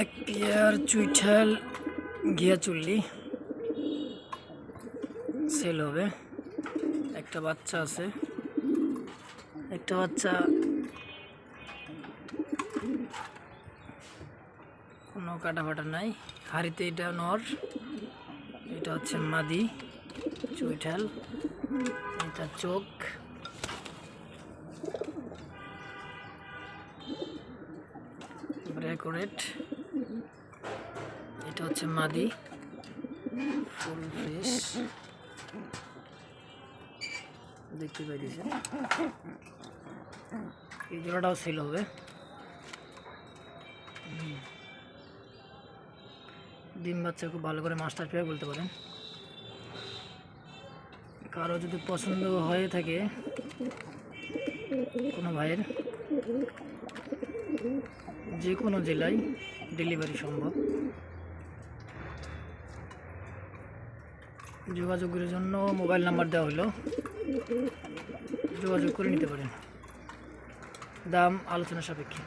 এক পেয়ার চুইঠাল ঘিয়া চুল্লি সেল হবে। একটা বাচ্চা আছে, একটা বাচ্চা কোনো কাটা ফাটা নাই। হাড়িতে এটা নর, এটা হচ্ছে মাদি চুইঠাল, এটা চোখ, ব্র্যাকোরেট, এটা হচ্ছে মাদি ফুল ফ্রেশ দেখতে পাইতেছে। এই জোড়াটাও সেল হবে। ডিম বাচ্চা খুব ভালো করে মাস্টার পেয়ার বলতে পারেন। কারো যদি পছন্দ হয়ে থাকে কোনো ভাইয়ের, যে কোনো জেলায় ডেলিভারি সম্ভব। যোগাযোগের জন্য মোবাইল নাম্বার দেওয়া হলো, যোগাযোগ করে নিতে পারেন। দাম আলোচনা সাপেক্ষে।